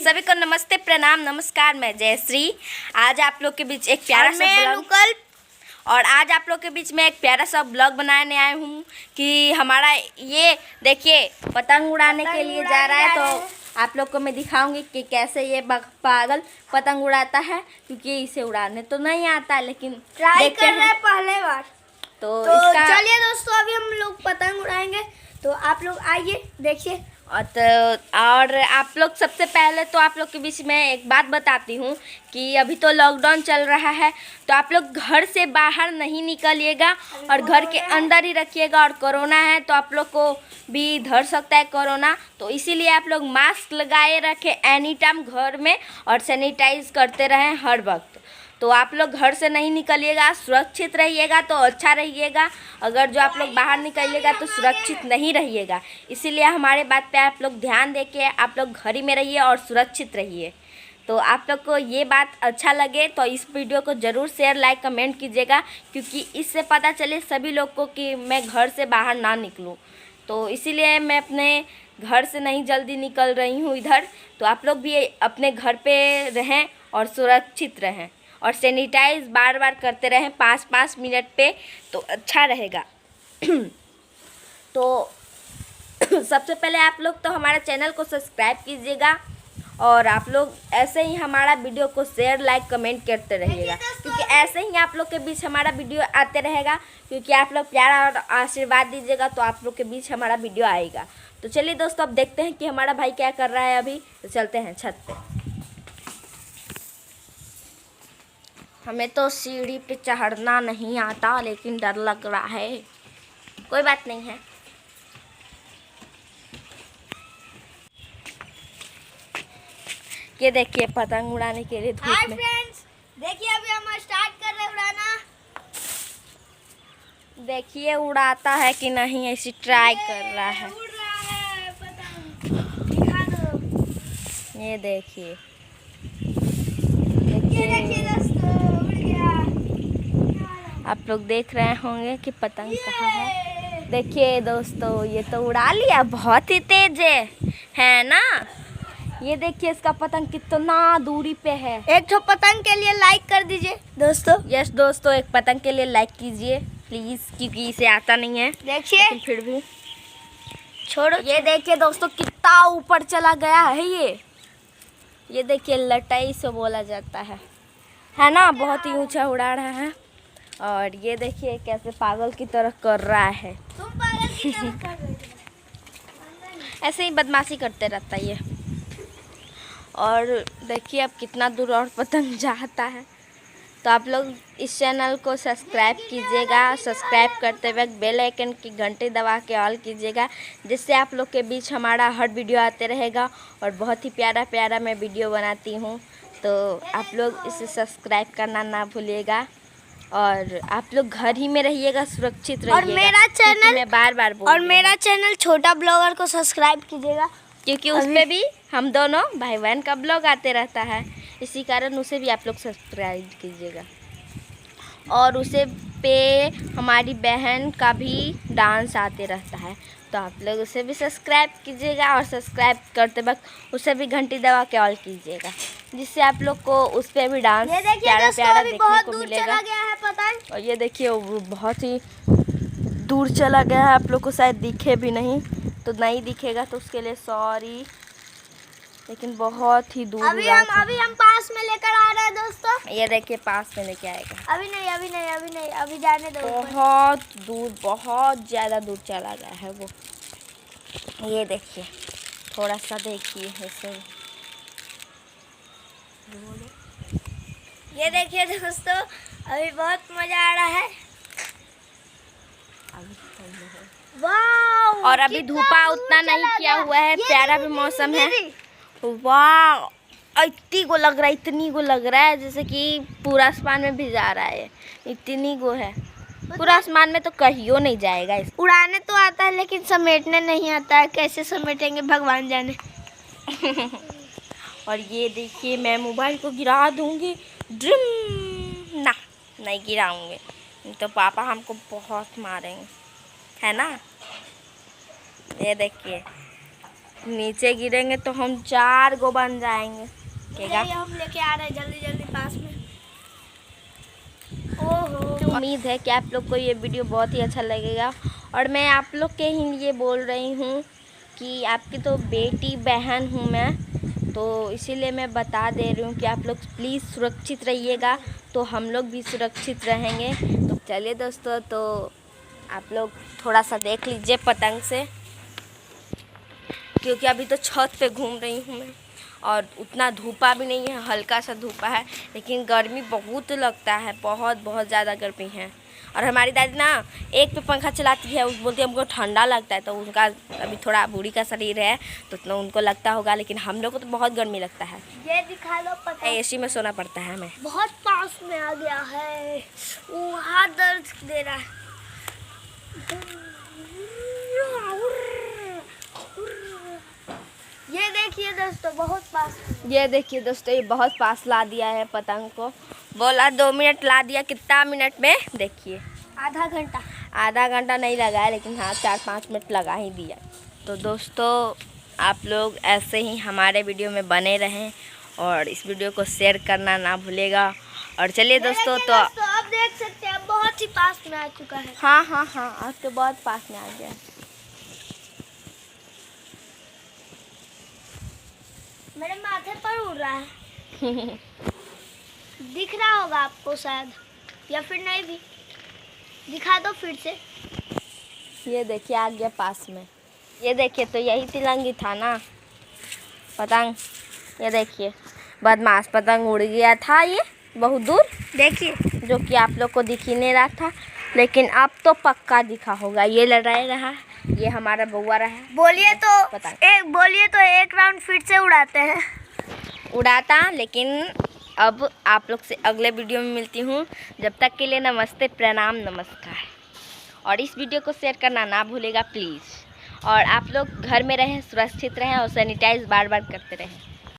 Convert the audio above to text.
सभी को नमस्ते, प्रणाम, नमस्कार। मैं जयश्री। आज आप लोग के बीच एक प्यारा सा ब्लॉग और आज आप लोग के बीच में एक प्यारा सा ब्लॉग बनाने आई हूँ कि हमारा ये देखिए पतंग उड़ाने के लिए जा रहा है। तो आप लोग को मैं दिखाऊंगी कि कैसे ये पागल पतंग उड़ाता है, क्योंकि इसे उड़ाने तो नहीं आता, लेकिन ट्राई कर रहे हैं पहले बार। तो चलिए दोस्तों, अभी हम लोग पतंग उड़ाएंगे, तो आप लोग आइए देखिए। और आप लोग सबसे पहले तो आप लोग के बीच में एक बात बताती हूँ कि अभी तो लॉकडाउन चल रहा है, तो आप लोग घर से बाहर नहीं निकलिएगा और घर के अंदर ही रखिएगा। और कोरोना है तो आप लोग को भी धर सकता है कोरोना, तो इसीलिए आप लोग मास्क लगाए रखें एनी टाइम घर में और सैनिटाइज करते रहें हर वक्त। तो आप लोग घर से नहीं निकलिएगा, सुरक्षित रहिएगा तो अच्छा रहिएगा। अगर जो आप लोग बाहर निकलिएगा तो सुरक्षित नहीं रहिएगा। इसीलिए हमारे बात पे आप लोग ध्यान देके आप लोग घर ही में रहिए और सुरक्षित रहिए। तो आप लोग को ये बात अच्छा लगे तो इस वीडियो को ज़रूर शेयर, लाइक, कमेंट कीजिएगा, क्योंकि इससे पता चले सभी लोग को कि मैं घर से बाहर ना निकलूँ। तो इसीलिए मैं अपने घर से नहीं जल्दी निकल रही हूँ इधर। तो आप लोग भी अपने घर पे रहें और सुरक्षित रहें और सैनिटाइज बार बार करते रहें 5-5 मिनट पे, तो अच्छा रहेगा। तो सबसे पहले आप लोग तो हमारा चैनल को सब्सक्राइब कीजिएगा और आप लोग ऐसे ही हमारा वीडियो को शेयर, लाइक, कमेंट करते रहिएगा, क्योंकि ऐसे ही आप लोग के बीच हमारा वीडियो आते रहेगा। क्योंकि आप लोग प्यारा और आशीर्वाद दीजिएगा तो आप लोग के बीच हमारा वीडियो आएगा। तो चलिए दोस्तों, अब देखते हैं कि हमारा भाई क्या कर रहा है अभी। तो चलते हैं छत पे। हमें तो सीढ़ी पे चढ़ना नहीं आता, लेकिन डर लग रहा है। कोई बात नहीं है। ये देखिए पतंग उड़ाने के लिए धूप में। फ्रेंड्स, देखिए अभी हम स्टार्ट कर रहे हैं उड़ाना। देखिए उड़ाता है कि नहीं, ऐसी ट्राई कर रहा है। उड़ रहा है पतंग, दिखा दो। ये देखिए दोस्तों, उड़ गया। आप लोग देख रहे होंगे कि पतंग कहाँ है। देखिए दोस्तों, ये तो उड़ा लिया, बहुत ही तेज है ना। ये देखिए इसका पतंग कितना दूरी पे है। एक तो पतंग के लिए लाइक कर दीजिए दोस्तों। यस दोस्तों, एक पतंग के लिए लाइक कीजिए प्लीज, क्योंकि इसे आता नहीं है। देखिए फिर भी छोड़ो। ये देखिए दोस्तों कितना ऊपर चला गया है ये देखिए लटाई से बोला जाता है ना। बहुत ही ऊंचा उड़ा रहा है। और ये देखिए कैसे पागल की तरह कर रहा है। तुम पागल की तरह कर रहे हो। ऐसे ही बदमाशी करते रहता है ये। और देखिए अब कितना दूर और पतंग जाता है। तो आप लोग इस चैनल को सब्सक्राइब कीजिएगा। सब्सक्राइब करते वक्त बेल आइकन की घंटी दबा के ऑल कीजिएगा, जिससे आप लोग के बीच हमारा हर वीडियो आते रहेगा। और बहुत ही प्यारा प्यारा मैं वीडियो बनाती हूँ, तो आप लोग इसे सब्सक्राइब करना ना भूलिएगा। और आप लोग घर ही में रहिएगा, सुरक्षित रहिएगा। और मेरा चैनल मैं बार बार बोल और रही हूँ। मेरा चैनल छोटा ब्लॉगर को सब्सक्राइब कीजिएगा, क्योंकि उस पर भी हम दोनों भाई बहन का ब्लॉग आते रहता है। इसी कारण उसे भी आप लोग सब्सक्राइब कीजिएगा। और उसे पे हमारी बहन का भी डांस आते रहता है, तो आप लोग उसे भी सब्सक्राइब कीजिएगा। और सब्सक्राइब करते वक्त उसे भी घंटी दबा के ऑल कीजिएगा, जिससे आप लोग को उस पर भी डांस प्यारा प्यारा देखने को मिलेगा। और ये देखिए वो बहुत ही दूर चला गया है, आप लोग को शायद दिखे भी नहीं, तो नहीं दिखेगा तो उसके लिए सॉरी, लेकिन बहुत ही दूर। अभी हम पास में लेकर आ रहे हैं दोस्तों। ये देखिए पास में लेके आएगा। अभी नहीं, अभी जाने दो। बहुत दूर, बहुत ज़्यादा दूर चला गया है वो। ये देखिए थोड़ा सा देखिए ऐसे। ये देखिए दोस्तों, अभी बहुत मजा आ रहा है। वाह! और अभी धूपा उतना नहीं किया हुआ है, प्यारा भी मौसम है। वाह! इतनी को लग रहा है जैसे कि पूरा आसमान में भी जा रहा है। इतनी को है, पूरा आसमान में तो कहियो नहीं जाएगा। उड़ाने तो आता है, लेकिन समेटने नहीं आता है। कैसे समेटेंगे भगवान जाने। और ये देखिए मैं मोबाइल को गिरा दूंगी। ड्रिम ना, नहीं गिराऊंगे तो पापा हमको बहुत मारेंगे, है ना। ये देखिए नीचे गिरेंगे तो हम 4 गो बन जाएंगे। ये हम लेके आ रहे हैं जल्दी जल्दी पास में। ओहो, उम्मीद है कि आप लोग को ये वीडियो बहुत ही अच्छा लगेगा और मैं आप लोग के ही लिए बोल रही हूँ कि आपकी तो बेटी बहन हूँ मैं, तो इसीलिए मैं बता दे रही हूँ कि आप लोग प्लीज़ सुरक्षित रहिएगा तो हम लोग भी सुरक्षित रहेंगे। तो चलिए दोस्तों, तो आप लोग थोड़ा सा देख लीजिए पतंग से, क्योंकि अभी तो छत पे घूम रही हूँ मैं और उतना धूपा भी नहीं है, हल्का सा धूपा है, लेकिन गर्मी बहुत लगता है, बहुत ज़्यादा गर्मी है। और हमारी दादी ना एक पे पंखा चलाती है, उस बोलती है हमको ठंडा लगता है, तो उनका अभी थोड़ा बूढ़ी का शरीर है तो उतना उनको लगता होगा, लेकिन हम लोग को तो बहुत गर्मी लगता है। ये दिखा दो पतंग। एसी में सोना पड़ता है हमें। बहुत पास में आ गया है, वो हाथ दर्द दे रहा है। ये देखिए दोस्तों, बहुत पास। ये देखिए दोस्तों, ये बहुत पास ला दिया है पतंग को। बोला 2 मिनट ला दिया, कितना मिनट में देखिए? आधा घंटा। आधा घंटा नहीं लगा है, लेकिन हाँ 4-5 मिनट लगा ही दिया। तो दोस्तों, आप लोग ऐसे ही हमारे वीडियो में बने रहें और इस वीडियो को शेयर करना ना भूलेगा। और चलिए दोस्तों, तो आप देख सकते हैं बहुत ही पास में आ चुका है। हाँ, आज तो बहुत पास में आ गया। मेरे माथे पर उड़ रहा है। दिख रहा होगा आपको शायद, या फिर नहीं भी। दिखा दो फिर से। ये देखिए आ गया पास में। ये देखिए, तो यही तिलंगी था ना पतंग। ये देखिए, बदमाश पतंग उड़ गया था ये बहुत दूर, देखिए, जो कि आप लोग को दिख ही नहीं रहा था, लेकिन अब तो पक्का दिखा होगा। ये लड़ाई रहा, ये हमारा बउआ रहा। बोलिए तो पतंग बोलिए तो एक राउंड फिर से उड़ाते हैं। उड़ाता, लेकिन अब आप लोग से अगले वीडियो में मिलती हूँ। जब तक के लिए नमस्ते, प्रणाम, नमस्कार। और इस वीडियो को शेयर करना ना भूलेगा प्लीज़। और आप लोग घर में रहें, सुरक्षित रहें और सैनिटाइज बार बार करते रहें।